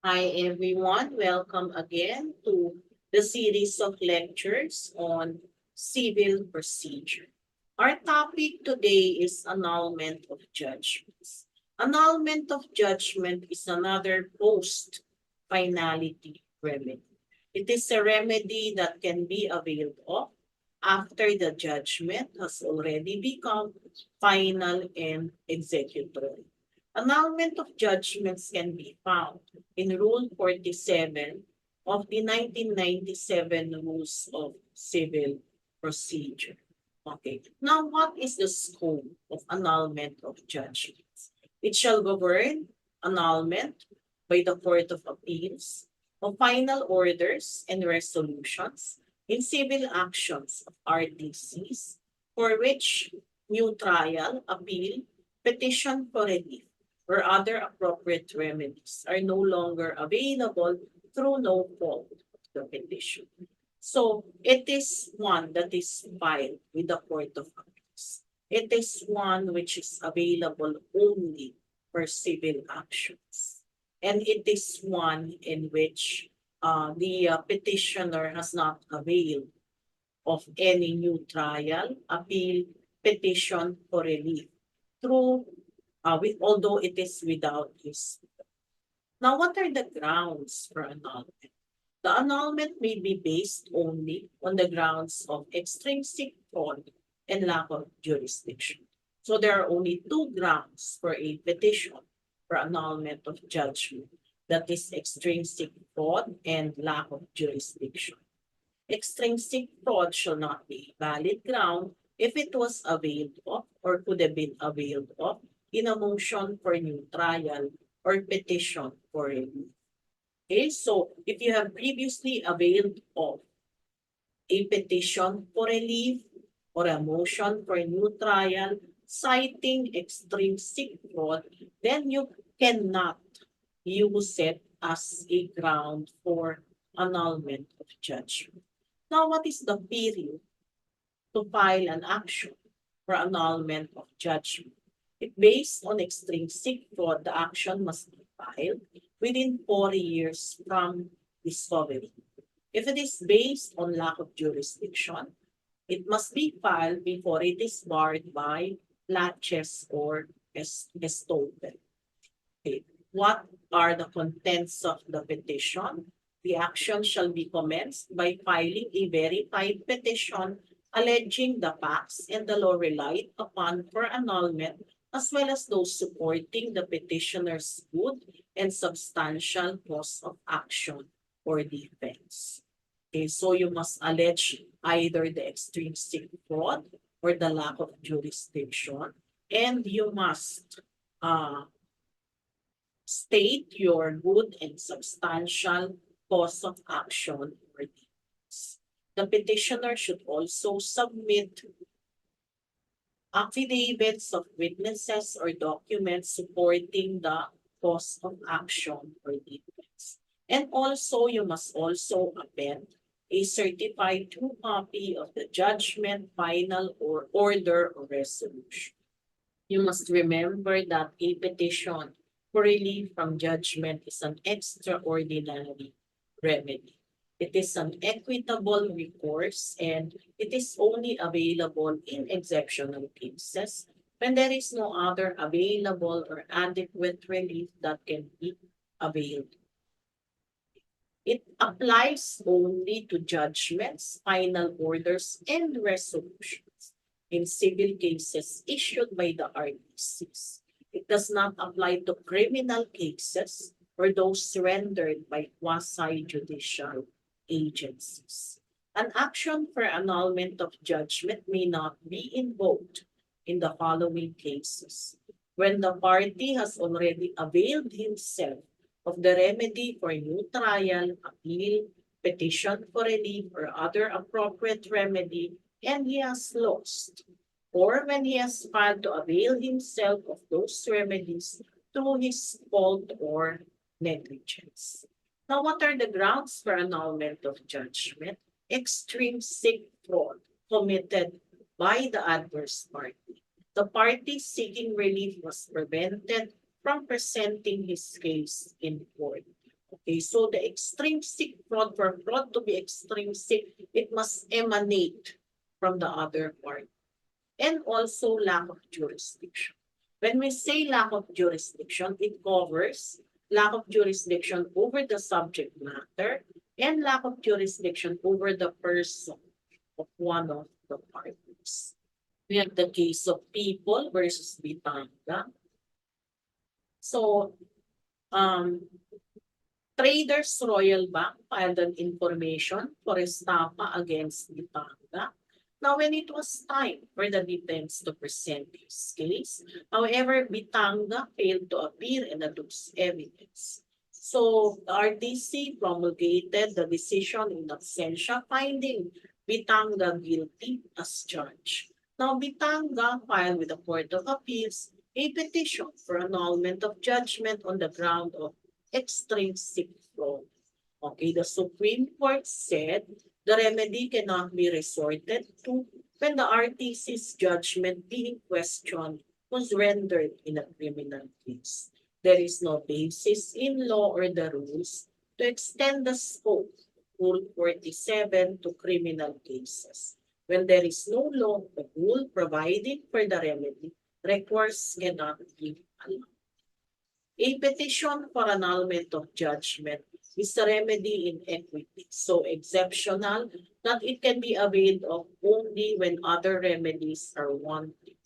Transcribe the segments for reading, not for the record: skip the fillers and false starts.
Hi everyone, welcome again to the series of lectures on civil procedure. Our topic today is annulment of judgments. Annulment of judgment is another post-finality remedy. It is a remedy that can be availed of after the judgment has already become final and executory. Annulment of judgments can be found in Rule 47 of the 1997 Rules of Civil Procedure. Okay. Now, what is the scope of annulment of judgments? It shall govern annulment by the Court of Appeals of final orders and resolutions in civil actions of RTCs for which new trial, appeal, petition for relief, or other appropriate remedies are no longer available through no fault of the petition. So it is one that is filed with the Court of Appeals. It is one which is available only for civil actions. And it is one in which the petitioner has not availed of any new trial, appeal, petition for relief through although it is without use. Now, what are the grounds for annulment? The annulment may be based only on the grounds of extrinsic fraud and lack of jurisdiction. So there are only two grounds for a petition for annulment of judgment. That is extrinsic fraud and lack of jurisdiction. Extrinsic fraud shall not be a valid ground if it was availed of or could have been availed of in a motion for new trial or petition for relief. Okay, so if you have previously availed of a petition for relief or a motion for new trial citing extrinsic fraud, then you cannot use it as a ground for annulment of judgment. Now, what is the period to file an action for annulment of judgment? If based on extrinsic fraud, the action must be filed within 4 years from discovery. If it is based on lack of jurisdiction, it must be filed before it is barred by laches or estoppel. Okay. What are the contents of the petition? The action shall be commenced by filing a verified petition alleging the facts and the law relied upon for annulment, as well as those supporting the petitioner's good and substantial cause of action or defense. Okay, so you must allege either the extrinsic fraud or the lack of jurisdiction, and you must uh, state your good and substantial cause of action or defense. The petitioner should also submit affidavits of witnesses or documents supporting the cause of action or defense. And also, you must also append a certified true copy of the judgment, final or order or resolution. You must remember that a petition for relief from judgment is an extraordinary remedy. It is an equitable recourse and it is only available in exceptional cases when there is no other available or adequate relief that can be availed. It applies only to judgments, final orders, and resolutions in civil cases issued by the RTCs. It does not apply to criminal cases or those rendered by quasi-judicial agencies. An action for annulment of judgment may not be invoked in the following cases: when the party has already availed himself of the remedy for new trial, appeal, petition for relief, or other appropriate remedy, and he has lost, or when he has failed to avail himself of those remedies through his fault or negligence. Now, what are the grounds for annulment of judgment? Extrinsic fraud committed by the adverse party. The party seeking relief was prevented from presenting his case in court. Okay, so the extrinsic fraud, for fraud to be extrinsic, it must emanate from the other party. And also lack of jurisdiction. When we say lack of jurisdiction, it covers lack of jurisdiction over the subject matter and lack of jurisdiction over the person of one of the parties. We have the case of People versus Bitanga. So, Traders Royal Bank filed an information for estafa against Bitanga. Now, when it was time for the defense to present his case, however, Bitanga failed to appear and adduce evidence. So, the RTC promulgated the decision in absentia, finding Bitanga guilty as judge. Now, Bitanga filed with the Court of Appeals a petition for annulment of judgment on the ground of extrinsic fraud. Okay, the Supreme Court said the remedy cannot be resorted to when the RTC's judgment being questioned was rendered in a criminal case. There is no basis in law or the rules to extend the scope of Rule 47 to criminal cases. When there is no law, the rule providing for the remedy recourse cannot be allowed. A petition for annulment of judgment is a remedy in equity, so exceptional that it can be availed of only when other remedies are wanted.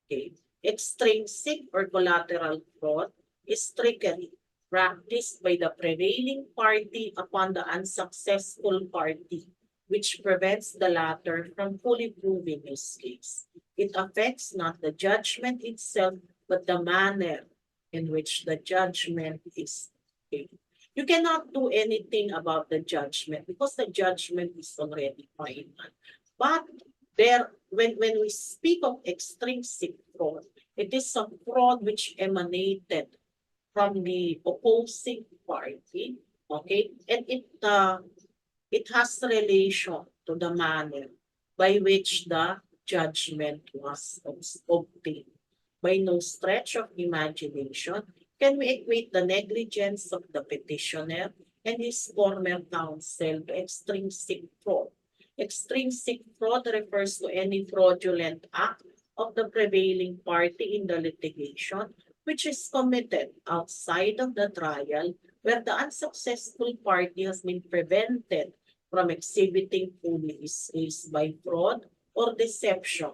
Okay. Extrinsic or collateral fraud is trickery practiced by the prevailing party upon the unsuccessful party, which prevents the latter from fully proving his case. It affects not the judgment itself, but the manner in which the judgment is made. You cannot do anything about the judgment because the judgment is already final. But when we speak of extrinsic fraud, it is a fraud which emanated from the opposing party, okay, and it has relation to the manner by which the judgment was obtained. By no stretch of imagination can we equate the negligence of the petitioner and his former counsel to extrinsic fraud. Extrinsic fraud refers to any fraudulent act of the prevailing party in the litigation which is committed outside of the trial where the unsuccessful party has been prevented from exhibiting fully his case by fraud or deception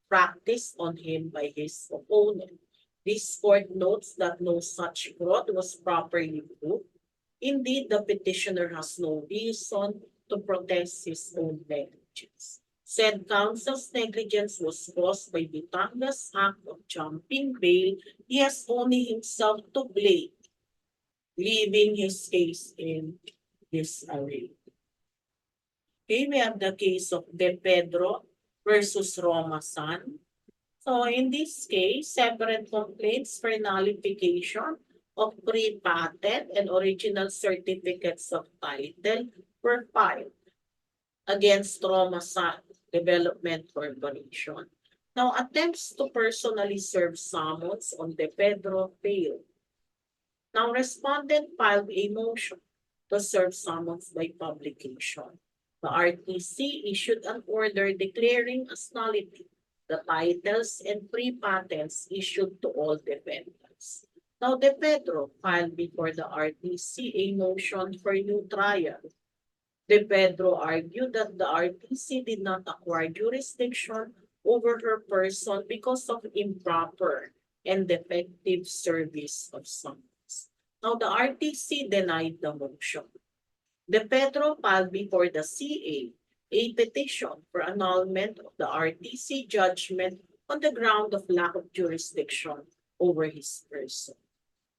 practiced on him by his opponent. This court notes that no such fraud was properly proved. Indeed, the petitioner has no reason to protest his own negligence. Said counsel's negligence was caused by Bitanga's act of jumping bail. He has only himself to blame, leaving his case in disarray. Okay, we have the case of De Pedro versus Roma San. So in this case, separate complaints for nullification of pre-patent and original certificates of title were filed against Roma San Development Corporation. Now, attempts to personally serve summons on De Pedro failed. Now, respondent filed a motion to serve summons by publication. The RTC issued an order declaring as nullity the titles and pre-patents issued to all defendants. Now, De Pedro filed before the RTC a motion for new trial. De Pedro argued that the RTC did not acquire jurisdiction over her person because of improper and defective service of summons. Now, the RTC denied the motion. De Pedro filed before the CA a petition for annulment of the RTC judgment on the ground of lack of jurisdiction over his person.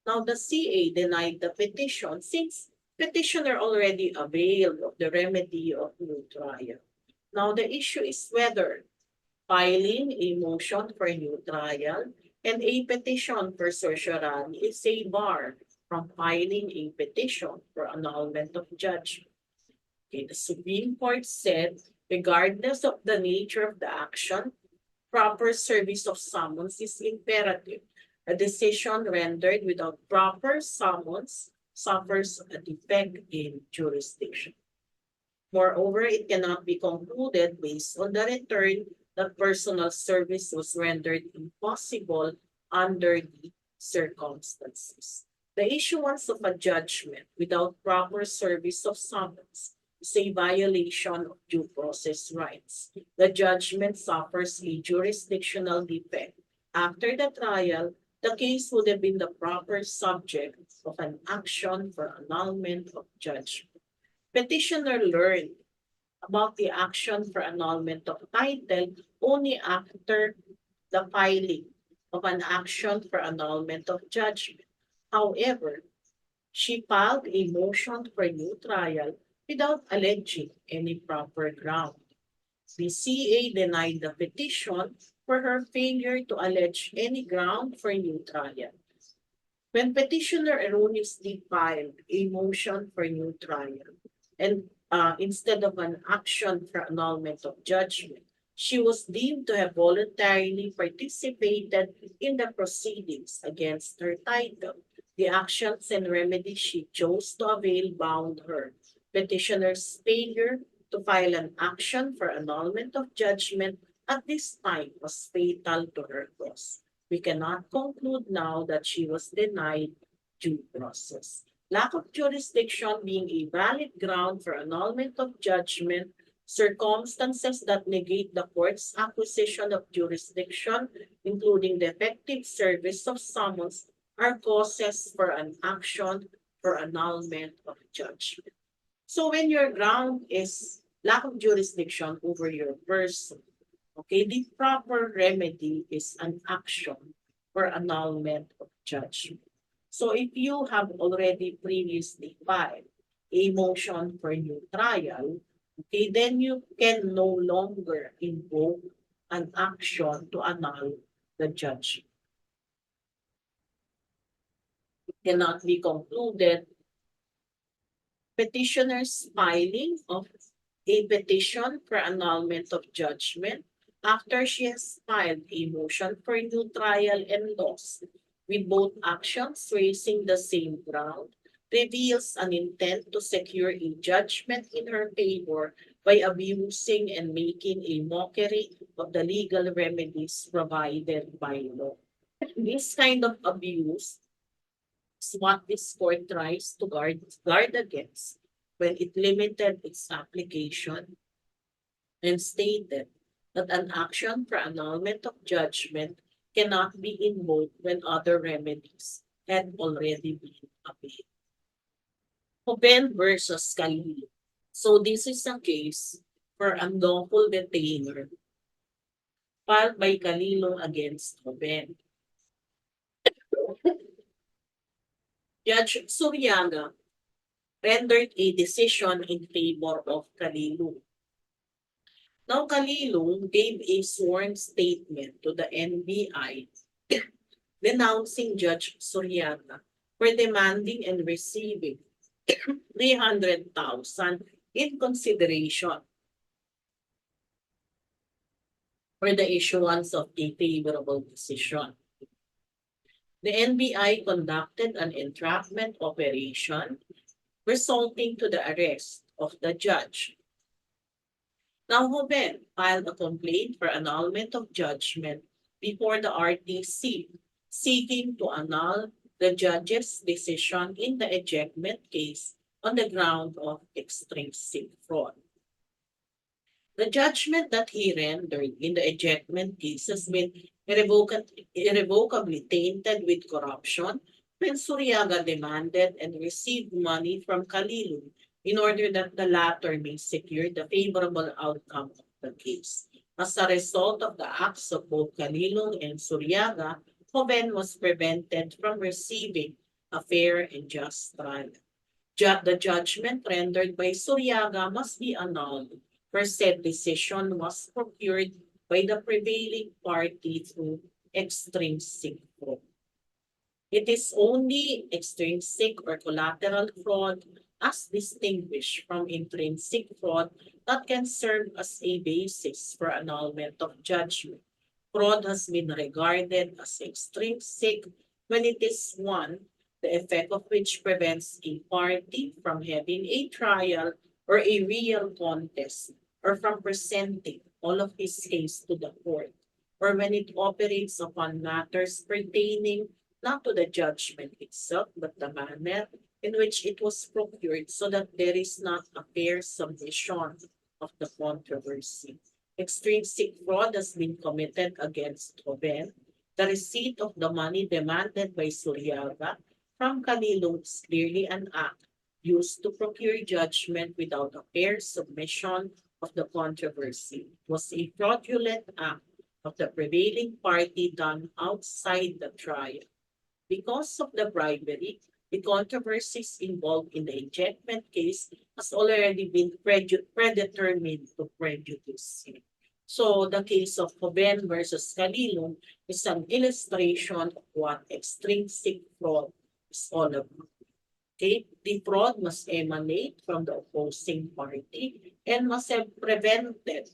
Now, the CA denied the petition since petitioner already availed of the remedy of new trial. Now, the issue is whether filing a motion for new trial and a petition for certiorari is a bar from filing a petition for annulment of judgment. Okay, the Supreme Court said, regardless of the nature of the action, proper service of summons is imperative. A decision rendered without proper summons suffers a defect in jurisdiction. Moreover, it cannot be concluded based on the return that personal service was rendered impossible under the circumstances. The issuance of a judgment without proper service of summons is a violation of due process rights. The judgment suffers a jurisdictional defect. After the trial, the case would have been the proper subject of an action for annulment of judgment. Petitioner learned about the action for annulment of title only after the filing of an action for annulment of judgment. However, she filed a motion for new trial without alleging any proper ground. The CA denied the petition for her failure to allege any ground for new trial. When petitioner erroneously filed a motion for new trial and instead of an action for annulment of judgment, she was deemed to have voluntarily participated in the proceedings against her title. The actions and remedies she chose to avail bound her. Petitioner's failure to file an action for annulment of judgment at this time was fatal to her cause. We cannot conclude now that she was denied due process. Lack of jurisdiction being a valid ground for annulment of judgment, circumstances that negate the court's acquisition of jurisdiction, including the effective service of summons, are causes for an action for annulment of judgment. So when your ground is lack of jurisdiction over your person, okay, the proper remedy is an action for annulment of judgment. So if you have already previously filed a motion for new trial, okay, then you can no longer invoke an action to annul the judgment. It cannot be concluded. Petitioner's filing of a petition for annulment of judgment after she has filed a motion for new trial and lost, with both actions raising the same ground, reveals an intent to secure a judgment in her favor by abusing and making a mockery of the legal remedies provided by law. This kind of abuse is what this court tries to guard against when it limited its application and stated that an action for annulment of judgment cannot be invoked when other remedies had already been applied. Hoben versus Calilo. So this is a case for unlawful detainer filed by Calilo against Hoben. Judge Suryaga rendered a decision in favor of Calilo. Now, Calilo gave a sworn statement to the NBI denouncing Judge Suryaga for demanding and receiving 300,000 in consideration for the issuance of a favorable decision. The NBI conducted an entrapment operation resulting to the arrest of the judge. Now, Hoben filed a complaint for annulment of judgment before the RTC, seeking to annul the judge's decision in the ejectment case on the ground of extrinsic fraud. The judgment that he rendered in the ejectment case has been irrevocably tainted with corruption when Suryaga demanded and received money from Calilo in order that the latter may secure the favorable outcome of the case. As a result of the acts of both Calilo and Suryaga, Hoben was prevented from receiving a fair and just trial. The judgment rendered by Suryaga must be annulled, for said decision was procured by the prevailing party through extrinsic fraud. It is only extrinsic or collateral fraud as distinguished from intrinsic fraud that can serve as a basis for annulment of judgment. Fraud has been regarded as extrinsic when it is one the effect of which prevents a party from having a trial or a real contest, or from presenting all of his case to the court, or when it operates upon matters pertaining not to the judgment itself, but the manner in which it was procured, so that there is not a fair submission of the controversy. Extrinsic fraud has been committed against Joven. The receipt of the money demanded by Suryaga from Canilong is clearly an act used to procure judgment without a fair submission of the controversy. It was a fraudulent act of the prevailing party done outside the trial. Because of the bribery, the controversies involved in the ejectment case has already been predetermined to prejudice him. So the case of Joven versus Calilong is an illustration of what extrinsic fraud is all about. Okay? The fraud must emanate from the opposing party and must have prevented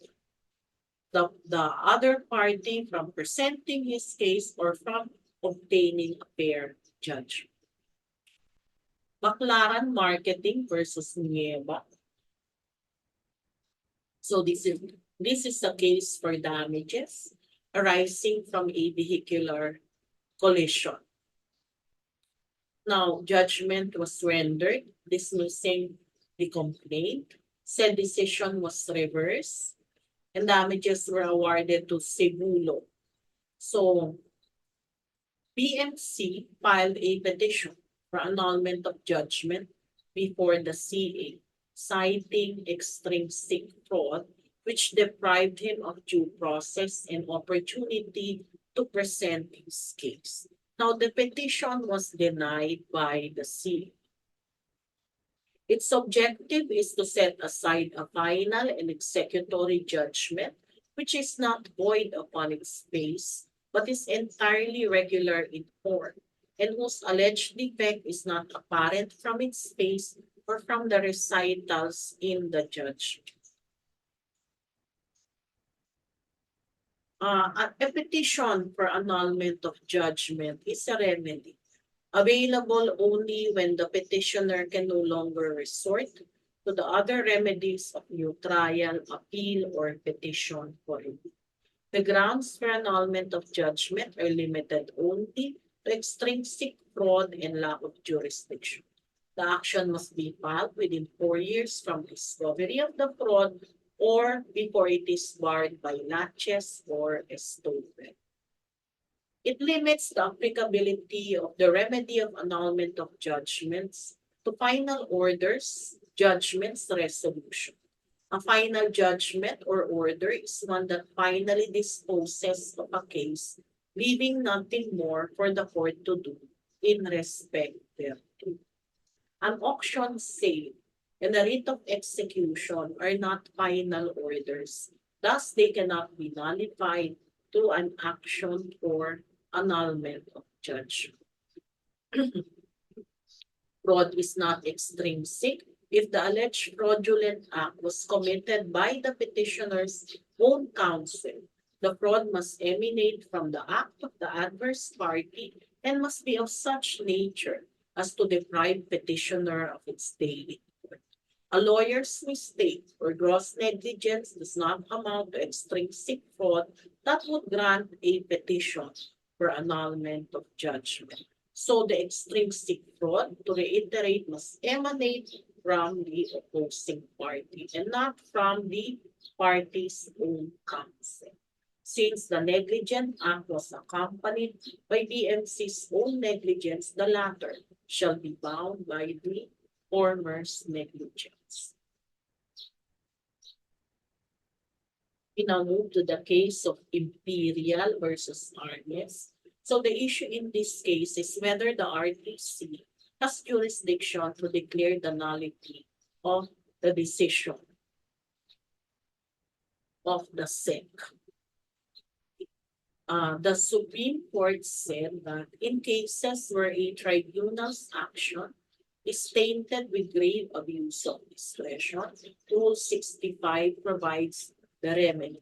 the other party from presenting his case or from obtaining a fair judgment. Baclaran Marketing versus Nieva. So this is a case for damages arising from a vehicular collision. Now, judgment was rendered dismissing the complaint. Said decision was reversed and damages were awarded to Cebulo. So, PMC filed a petition for annulment of judgment before the CA, citing extrinsic fraud, which deprived him of due process and opportunity to present his case. Now, the petition was denied by the CA. Its objective is to set aside a final and executory judgment, which is not void upon its face, but is entirely regular in form, and whose alleged defect is not apparent from its face or from the recitals in the judgment. A petition for annulment of judgment is a remedy available only when the petitioner can no longer resort to the other remedies of new trial, appeal, or petition for review. The grounds for annulment of judgment are limited only to extrinsic fraud and lack of jurisdiction. The action must be filed within 4 years from discovery of the fraud or before it is barred by laches or estoppel. It limits the applicability of the remedy of annulment of judgments to final orders, judgments, resolution. A final judgment or order is one that finally disposes of a case, leaving nothing more for the court to do in respect thereto. An auction sale and a writ of execution are not final orders. Thus, they cannot be nullified through an action for annulment of judgment. Fraud is not extrinsic if the alleged fraudulent act was committed by the petitioner's own counsel. The fraud must emanate from the act of the adverse party and must be of such nature as to deprive petitioner of its daily work. A lawyer's mistake or gross negligence does not amount to extrinsic fraud that would grant a petition for annulment of judgment. So the extrinsic fraud, to reiterate, must emanate from the opposing party and not from the party's own counsel. Since the negligent act was accompanied by BMC's own negligence, the latter shall be bound by the former's negligence. We now move to the case of Imperial versus Arnes. So the issue in this case is whether the RTC has jurisdiction to declare the nullity of the decision of the SEC. The Supreme Court said that in cases where a tribunal's action is tainted with grave abuse of discretion, Rule 65 provides the remedy,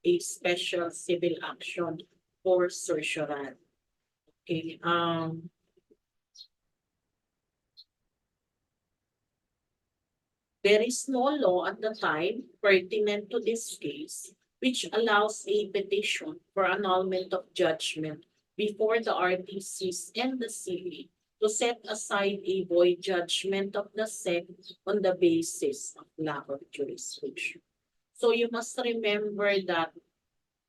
a special civil action for certiorari. Okay, There is no law at the time pertinent to this case which allows a petition for annulment of judgment before the RTCs and the CA to set aside a void judgment of the SEC on the basis of lack of jurisdiction. So you must remember that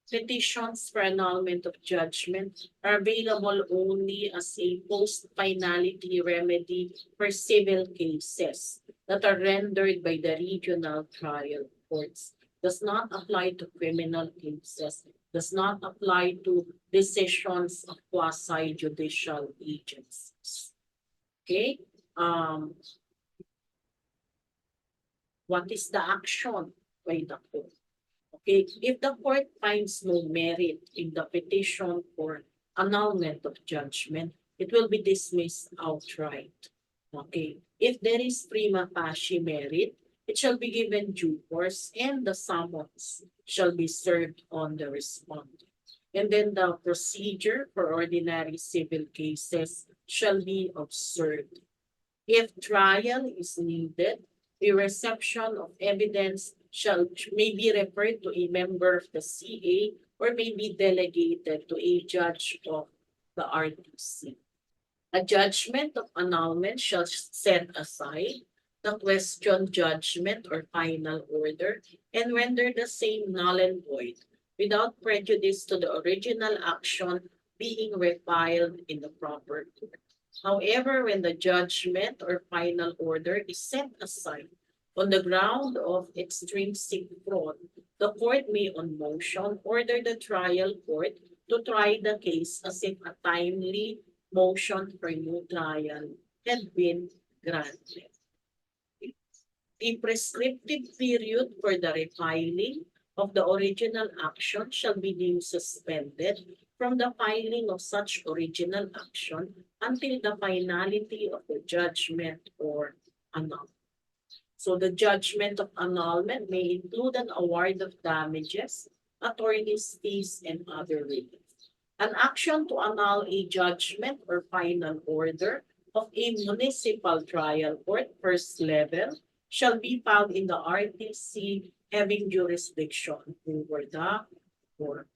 petitions for annulment of judgment are available only as a post-finality remedy for civil cases that are rendered by the regional trial courts. Does not apply to criminal cases, does not apply to decisions of quasi-judicial agencies. Okay? What is the action by the court? Okay, if the court finds no merit in the petition for annulment of judgment, it will be dismissed outright. Okay, if there is prima facie merit, it shall be given due course and the summons shall be served on the respondent. And then the procedure for ordinary civil cases shall be observed. If trial is needed, the reception of evidence may be referred to a member of the CA or may be delegated to a judge of the RTC. A judgment of annulment shall set aside the question judgment or final order and render the same null and void without prejudice to the original action being refiled in the proper court. However, when the judgment or final order is set aside on the ground of extrinsic fraud, the court may on motion order the trial court to try the case as if a timely motion for new trial had been granted. The prescriptive period for the refiling of the original action shall be deemed suspended from the filing of such original action until the finality of the judgment or annulment. So the judgment of annulment may include an award of damages, attorney's fees, and other relief. An action to annul a judgment or final order of a municipal trial court first level shall be filed in the RTC having jurisdiction over the court.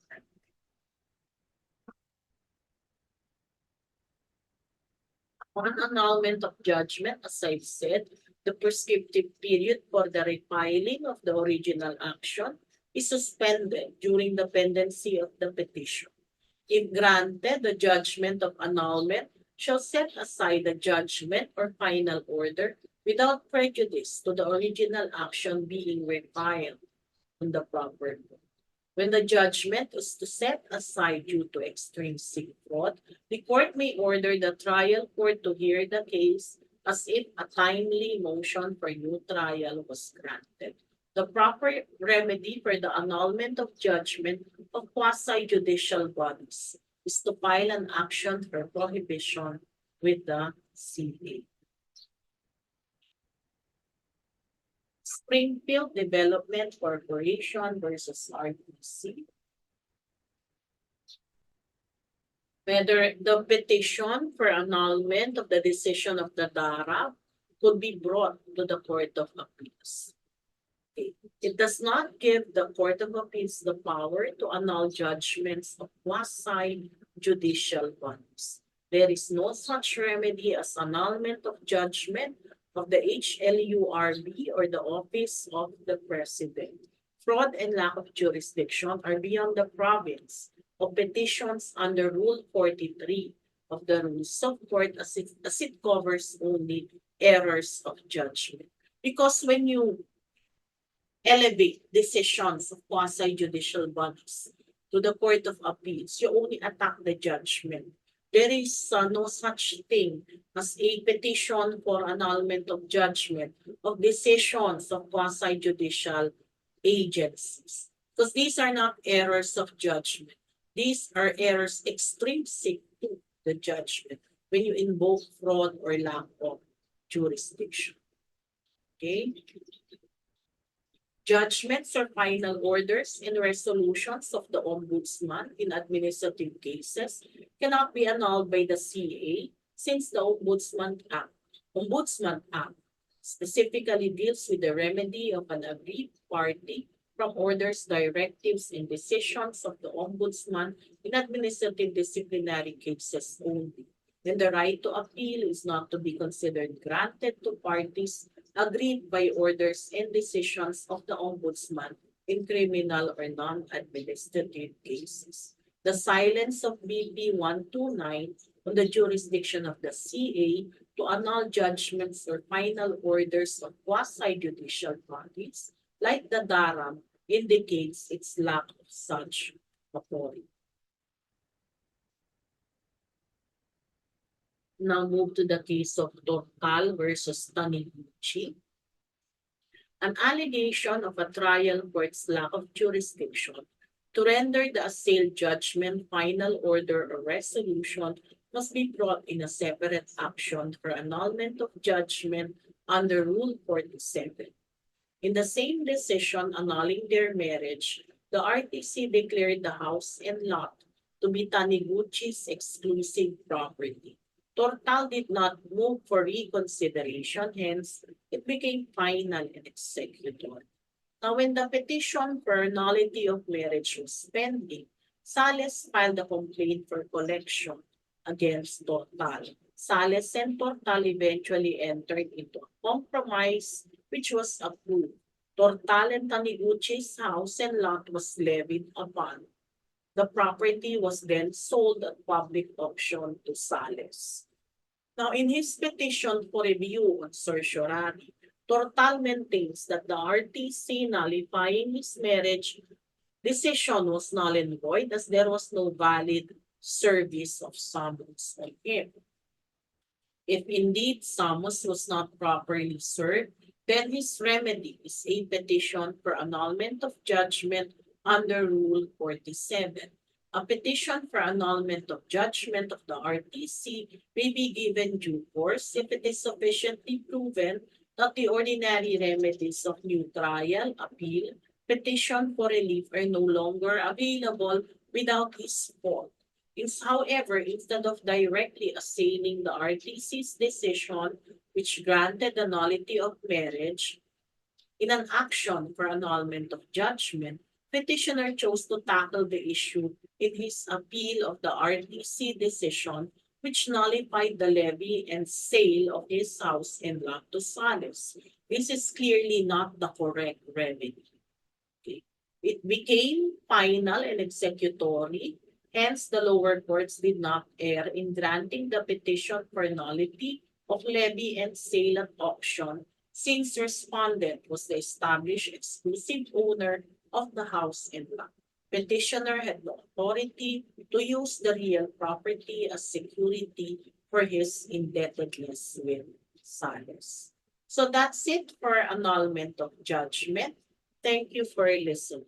On annulment of judgment, as I've said, the prescriptive period for the refiling of the original action is suspended during the pendency of the petition. If granted, the judgment of annulment shall set aside the judgment or final order without prejudice to the original action being refiled on the proper court. When the judgment is to set aside due to extrinsic fraud, the court may order the trial court to hear the case as if a timely motion for new trial was granted. The proper remedy for the annulment of judgment of quasi-judicial bodies is to file an action for prohibition with the CA. Springfield Development Corporation versus RTC. Whether the petition for annulment of the decision of the DARA could be brought to the Court of Appeals. It does not give the Court of Appeals the power to annul judgments of quasi-judicial bodies. There is no such remedy as annulment of judgment of the HLURB or the Office of the President. Fraud and lack of jurisdiction are beyond the province of petitions under Rule 43 of the Rules of Court as it covers only errors of judgment. Because when you elevate decisions of quasi-judicial bodies to the Court of Appeals, you only attack the judgment. There is no such thing as a petition for annulment of judgment of decisions of quasi-judicial agencies. Because these are not errors of judgment. These are errors extrinsic to the judgment when you invoke fraud or lack of jurisdiction. Okay? Judgments or final orders and resolutions of the Ombudsman in administrative cases cannot be annulled by the CA since the Ombudsman Act specifically deals with the remedy of an aggrieved party from orders, directives, and decisions of the Ombudsman in administrative disciplinary cases only. Then the right to appeal is not to be considered granted to parties aggrieved by orders and decisions of the Ombudsman in criminal or non-administrative cases. The silence of BP 129 on the jurisdiction of the CA to annul judgments or final orders of quasi-judicial bodies like the DARAM indicates its lack of such authority. Now move to the case of Tortal versus Taniguchi. An allegation of a trial court's lack of jurisdiction to render the assailed judgment, final order, or resolution must be brought in a separate action for annulment of judgment under Rule 47. In the same decision annulling their marriage, the RTC declared the house and lot to be Taniguchi's exclusive property. Tortal did not move for reconsideration, hence it became final and executory. Now, when the petition for nullity of marriage was pending, Sales filed a complaint for collection against Tortal. Sales and Tortal eventually entered into a compromise which was approved. Tortal and Taniguchi's house and lot was levied upon. The property was then sold at public auction to Sales. Now, in his petition for review on certiorari, Tortal maintains that the RTC nullifying his marriage decision was null and void as there was no valid service of summons on him. If indeed summons was not properly served, then his remedy is a petition for annulment of judgment under Rule 47. A petition for annulment of judgment of the RTC may be given due course if it is sufficiently proven that the ordinary remedies of new trial, appeal, petition for relief are no longer available without his fault. However, instead of directly assailing the RTC's decision, which granted the nullity of marriage, in an action for annulment of judgment, petitioner chose to tackle the issue in his appeal of the RTC decision, which nullified the levy and sale of his house and lot to Sales. This is clearly not the correct remedy. Okay. It became final and executory. Hence, the lower courts did not err in granting the petition for nullity of levy and sale at auction, since respondent was the established exclusive owner of the house and lot. Petitioner had no authority to use the real property as security for his indebtedness with Sales. So that's it for annulment of judgment. Thank you for listening.